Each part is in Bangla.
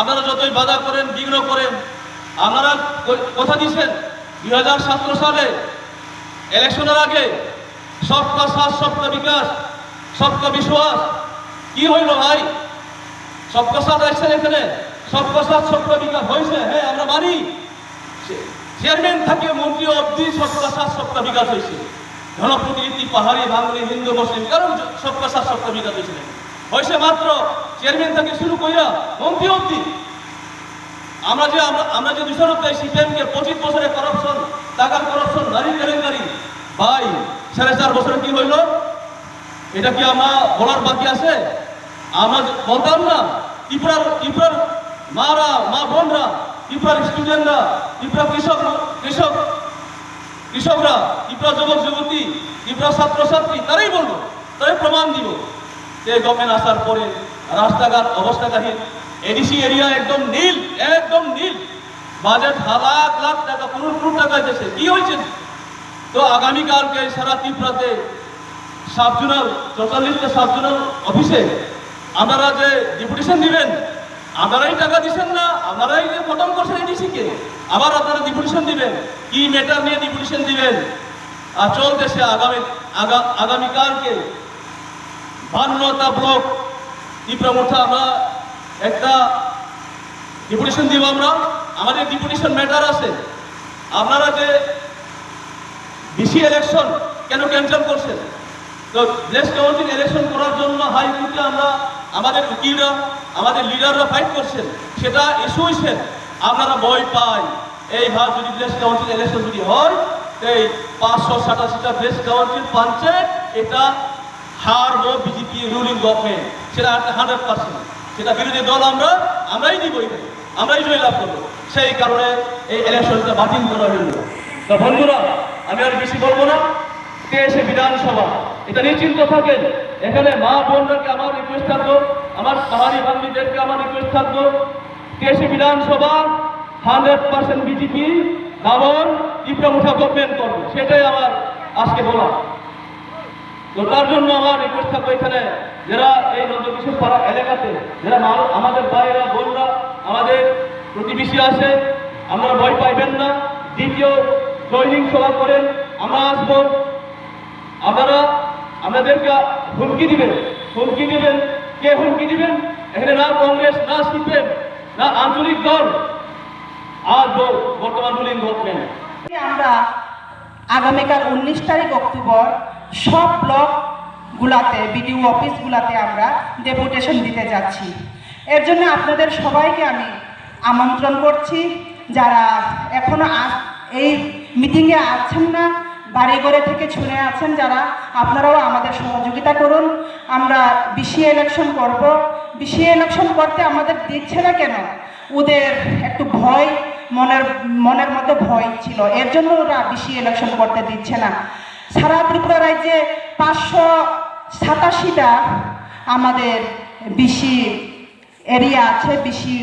আপনারা যতই বাধা করেন বিঘ্ন করেন, আপনারা কথা দিয়েছেন 2017 সালে ইলেকশনের আগে সবকা সাথ সবকা বিকাশ সবকা বিশ্বাস কি হইল ভাই? সবকা সাথ আসছেন এখানে, সবকা সাথ সবকা বিকাশ হয়েছে, হ্যাঁ আমরা মানি। চেয়ারম্যান থেকে মন্ত্রী অব্দি সবকা সাথ সবকা বিকাশ হয়েছে। জনপ্রতিনিধি পাহাড়ি বাঙালি হিন্দু মুসলিম কারণ সবকা সাথ সবকা বিকাশ হয়েছে মাত্র চেয়ারম্যান থেকে শুরু করিয়া মন্ত্রী অব্দি। আমরা যে দূষণ পাই সিপিএমকে 25 বছরে করাপশন, টাকার করাপশন, নারী কেলেঙ্কারি ভাই 4.5 বছরে কি হইল? এটা কি আমরা বলার বাকি আছে? আমরা বলতাম না ত্রিপুরার মারা মা বোনরা, ত্রিপুরার স্টুডেন্টরা, ত্রিপুরা কৃষকরা, ত্রিপুরা যুবক যুবতী, ত্রিপুরা ছাত্রছাত্রী তারাই বলবো, তারাই প্রমাণ দিব যে গভর্নমেন্ট আসার পরে রাস্তাঘাট অবস্থাকাহীন, এডিসি এরিয়া একদম নীল, একদম নীল, বাজেট লাখ লাখ টাকা কোন টাকা দিয়েছে, কি হয়েছে? তো আগামীকালকে সারা ত্রিপুরাতে সাবজোনাল 44টা সাবজোনাল অফিসে আপনারা যে ডেপুটেশন দিবেন, আপনারাই টাকা দিচ্ছেন না, আপনারাই যে খতম করছেন এডিসিকে, আবার আপনারা ডেপুটেশন দিবেন, কি ম্যাটার নিয়ে ডেপুটেশন দিবেন? আর চলতেছে আগামীকালকে 52টা ব্লক ত্রিপুরা মোটা আমরা একটা ডেপুটেশন দিব। আমাদের ডেপুটেশন ম্যাটার আছে। আপনারা যে বিসি ইলেকশন কেন ক্যান্সেল করছেন? তো ব্লেস কাউন্সিল ইলেকশন করার জন্য হাইকোর্টে আমাদের উকিলরা, আমাদের লিডাররা ফাইট করছেন, সেটা ইস্যু হয়েছেন। আপনারা ভয় পায় এইভাবে যদি ব্লেস কাউন্সিল ইলেকশন যদি হয়, এই 587টা ব্লেস কাউন্সিল পঞ্চায়েত এটা হারবো বিজেপি রুলিং গভর্নমেন্ট, সেটা 100%। সেটা বিরোধী দল আমরাই দিব, আমরাই জয়লাভ করবো। সেই কারণে এই ইলেকশনটা বাতিল করা হইল। তো বন্ধুরা, আমি আর বেশি বলবো না। 23 বিধানসভা, এটা নিশ্চিন্ত থাকেন। এখানে মা বোনদেরকে আমার রিকোয়েস্ট থাকবো, আমার পাহাড়ি বাঙালিদেরকে আমার রিকোয়েস্ট থাকবো, 23 বিধানসভা 100% বিজেপি দাবন ত্রিপুরা মুঠা গভর্নমেন্ট করবে, সেটাই আমার আজকে বলা। তো তার জন্য আমার রিকোয়েস্ট থাকবো, এখানে যারা এই নন্দকিশোর পাড়া এলাকাতে যারা আমাদের ভাইয়েরা বোনরা আমাদের প্রতিবেশী আছে, আমরা ভয় পাইবেন না। দ্বিতীয় জয়নিং সভা করেন, আমরা আসবো। আপনারা আমাদেরকে হুমকি দিবেন, কে হুমকি দিবেন? এখানে না কংগ্রেস, না সিপিএম, না আঞ্চলিক দল, আর বর্তমান রুলিং গভর্নমেন্ট। আমরা আগামীকাল 19 তারিখ অক্টোবর সব ব্লক গুলাতে, বিডিও অফিসগুলাতে আমরা ডেপুটেশন দিতে যাচ্ছি। এর জন্য আপনাদের সবাইকে আমি আমন্ত্রণ করছি। যারা এখনো এই মিটিংয়ে আছেন না, বাড়ি ঘরে থেকে শুনে আছেন যারা, আপনারাও আমাদের সহযোগিতা করুন। আমরা বিসি ইলেকশন করব। বিসি ইলেকশন করতে আমাদের দিচ্ছে না কেন? ওদের একটু ভয় মনের মধ্যে ভয় ছিল, এর জন্য ওরা বেশি ইলেকশন করতে দিচ্ছে না। সারা ত্রিপুরা রাজ্যে 587টা আমাদের বেশি এরিয়া আছে, বেশি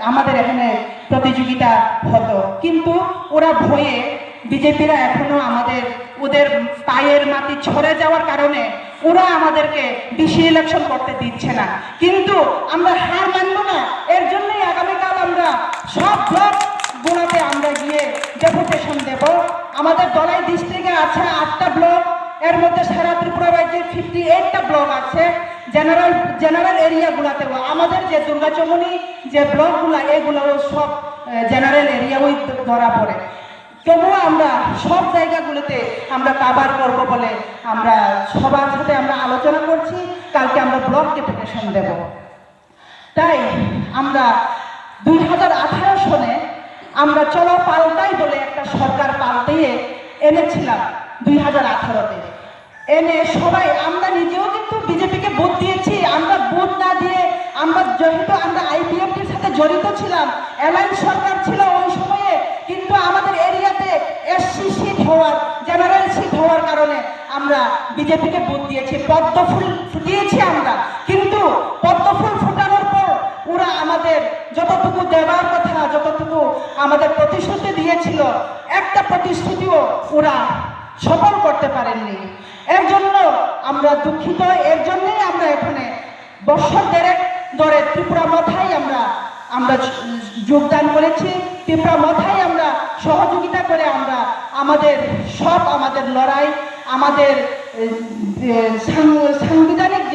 আমাদের এখানে প্রতিযোগিতা হতো, কিন্তু ওরা ভয়ে বিজেপিরা এখনো ওদের পায়ের মাটি ছড়ে যাওয়ার কারণে ওরা আমাদেরকে বেশি ইলেকশন করতে দিচ্ছে না। কিন্তু আমরা হার মানব না, এর জন্যই আগামীকাল আমরা সব ব্লক গুলোতে আমরা গিয়ে ডেপুটেশন দেব। আমাদের দলাই ডিস্ট্রিক্টে আছে 8টা ব্লক, এর মধ্যে সারা ত্রিপুরা রাজ্যে 58টা ব্লক আছে। জেনারেল এরিয়াগুলোতেও আমাদের যে দুর্গাচমনি যে ব্লকগুলো, এগুলোও সব জেনারেল এরিয়াও ধরা পড়ে। তবুও আমরা সব জায়গাগুলোতে আমরা কাভার করব বলে আমরা সবার সাথে আমরা আলোচনা করছি, কালকে আমরা ব্লক ডেপুটেশন দেব। তাই আমরা 2018 সনে আমরা চলো পাল্টাই বলে একটা সরকার পাল্টিয়ে এনেছিলাম 2018-তে। এনে সবাই আমরা নিজেও কিন্তু বিজেপিকে ভোট দিয়েছি। আমরা ভোট না দিয়ে আমরা যেহেতু আমরা আইপিএফটির সাথে জড়িত ছিলাম, অ্যালায়েন্স সরকার ছিল ওই সময়ে, কিন্তু আমাদের এরিয়াতে এসসি সিট হওয়ার, জেনারেল সিট হওয়ার কারণে আমরা বিজেপিকে ভোট দিয়েছি, পদ্ম ফুল ফুটিয়েছি আমরা। কিন্তু পদ্ম ফুল ফুটানোর পর ওরা আমাদের যতটুকু দেওয়ার কথা, যতটুকু আমাদের প্রতিশ্রুতি দিয়েছিল, একটা প্রতিশ্রুতিও ওরা সফল করতে পারেননি। এর জন্য আমরা দুঃখিত। এর জন্যই আমরা এখানে বছর দেড়েক ধরে ত্রিপুরা মাথায় আমরা যোগদান করেছি। ত্রিপুরা মাথায় আমরা সহযোগিতা করে আমরা আমাদের লড়াই, আমাদের সাংবিধানিক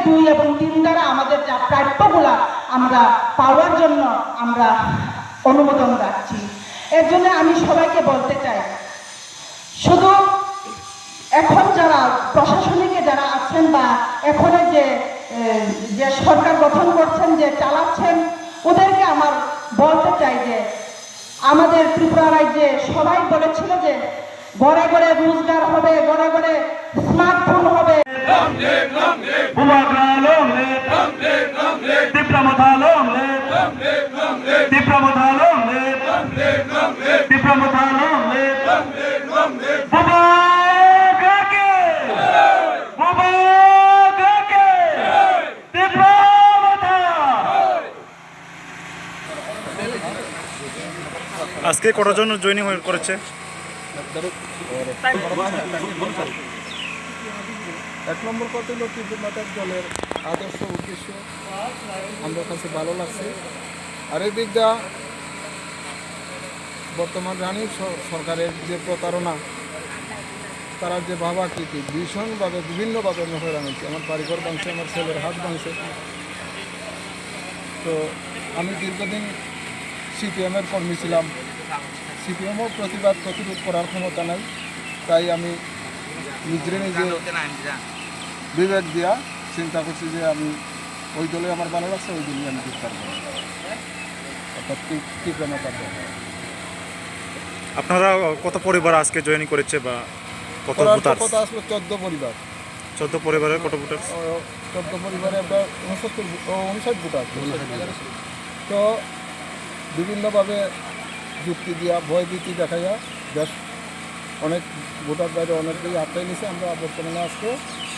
2 এবং 3 দ্বারা আমাদের যা প্রাপ্যগুলা আমরা পাওয়ার জন্য আমরা অনুমোদন রাখছি। এর জন্য আমি সবাইকে বলতে চাই, শুধু এখন যারা প্রশাসনিকে যারা আছেন বা এখন যে সরকার গঠন করছেন, যে চালাচ্ছেন, ওদেরকে আমার বলতে চাই যে আমাদের ত্রিপুরা রাজ্যে সবাই বলেছিল যে ঘরে ঘরে রোজগার হবে, ঘরে ঘরে স্মার্টফোন হবে। আজকে কটার জন্য জয়েনিং করেছে? 1 নম্বর কথা হলো ত্রিপুরা দলের আদর্শ উদ্দেশ্য আমার কাছে ভালো লাগছে। আরেক দিক দা বর্তমান রানী সরকারের যে প্রতারণা, তারা যে ভাবাকৃতি ভীষণভাবে বিভিন্নভাবে আমি হয়রান হয়েছি। আমার বাড়িঘর ভাঙছে, আমার ছেলের হাত ভাঙছে। তো আমি দীর্ঘদিন সিপিএমের কর্মী ছিলাম। সিপিএমও প্রতিরোধ করার ক্ষমতা নাই, তাই আমি নিজে বিবেক দিয়া চিন্তা করছি যে আমি ওই দলে আমার ভালো লাগছে, ওই দলে আমি যোগদান করব, অর্থাৎ তীব্রতার দল। আপনারা কত পরিবার আজকে জয়েন করেছে বা কত ভোটার? কথা আসলো 14 পরিবার। 14 পরিবারের কত ভোটার? 14 পরিবারে আমরা 59 ভোটার। তো বিভিন্নভাবে যুক্তি দিয়া ভয়ভীতি দেখাইয়া বেশ অনেক ভোটার বাইরে অনেকগুলি আটকাই নিছে। আমরা বর্তমানে আজকে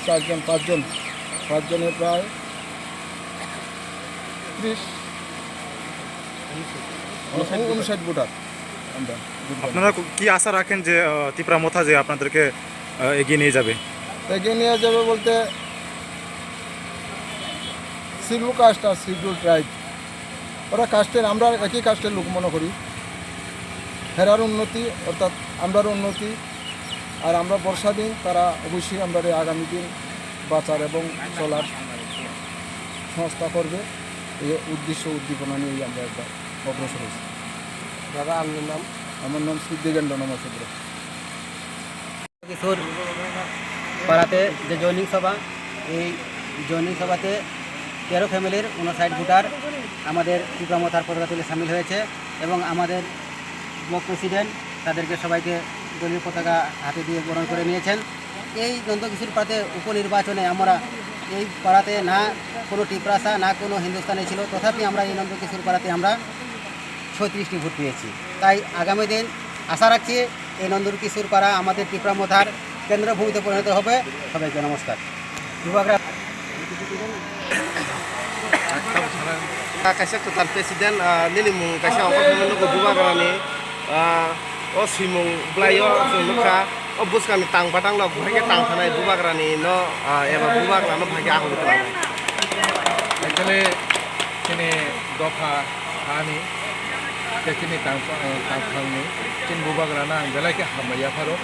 5জনের প্রায় 59 ভোটার আমরা। আপনারা কি আশা রাখেন যে ত্রিপুরা মথা যে আপনাদেরকে এগিয়ে নিয়ে যাবে? এগিয়ে নিয়ে যাবে বলতে শিডিউল কাস্ট আর শিডিউল ট্রাইব, ওরা কাস্টের, আমরা একই কাস্টের লোক মনে করি। হেরার উন্নতি অর্থাৎ আমরার উন্নতি, আর আমরা বর্ষা দিন তারা অবশ্যই আমরা আগামী দিন বাঁচার এবং চলার সংস্থা করবে, এই উদ্দেশ্য উদ্দীপনা নিয়েই আমরা একবার অগ্রসর হয়েছি। দাদা আপনার নাম? আমার নাম সিদ্দিগেন্দ্র নমস্কার। কিশোর পাড়াতে যে জয়নিং সভা, এই জয়নিং সভাতে 13 ফ্যামিলির 59 ভোটার আমাদের ত্রিপুরা মথার পতাকা তুলে সামিল হয়েছে এবং আমাদের ব্লক প্রেসিডেন্ট তাদেরকে সবাইকে দলীয় পতাকা হাতে দিয়ে বরণ করে নিয়েছেন। এই নন্দকিশোর পাড়াতে উপনির্বাচনে আমরা এই পাড়াতে না কোনো টিপ্রাসা না কোনো হিন্দুস্তানি ছিল, তথাপি আমরা এই নন্দকিশোর পাড়াতে আমরা 36টি ভোট পেয়েছি। তাই আগামী দিন আশা রাখছি এই নন্দকিশোর পাড়া আমাদের টিপ্রামথার কেন্দ্রভূমিতে পরিণত হবে। সবাইকে নমস্কার। যুবকরা kaisa total president nilimung kaisa ongkong nugo bubagrani o simung blayo nukha o buskani tang patang lo bhage tang thanai bubagrani no eba bubagra no bhage ahul tang actually kini dofa hani kini tangphangni chin bubagra na belai ke hamaya pharo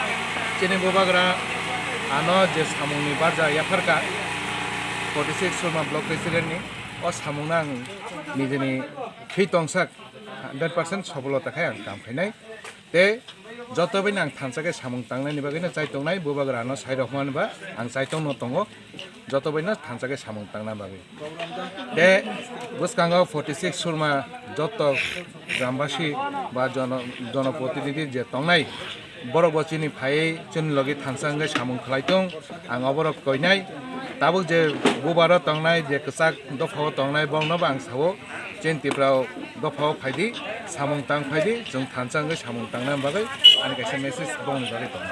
chini bubagra ano je samungni barja yafarka 46 surma block president ni o samungna nijeni khitongsak 100% সফলতা খায় কাম খাইনাই তে যতবেন আং থানসাকে সামং তাংনাইনি বাগैनो চাইতংনাই বুবাগ্রানো সাই রহমান বা আং চাইতং ন তঙ্গ যতবেন থানসাকে সামং তাংনা বাগै তে বুসকাঙ্গাও 46 সুরমা যত গ্রামবাসী বা জনপ্রতিনিধি যে তংনাই বড় বচিনি ফাই চুন লগি থানসাঙ্গে সামং খলাইতং আং অবরক কইনাই তাবুক যে বুবারো তংনাই যে কসাক দফাও তংনাই বংনবা আং সাও চেন টিপ্রাও দফাও ফাইদি সামং তাং ফাইদি जों थानसांगे सामं तांना बागै आनि कासे मेसेज बंनि बागै दं।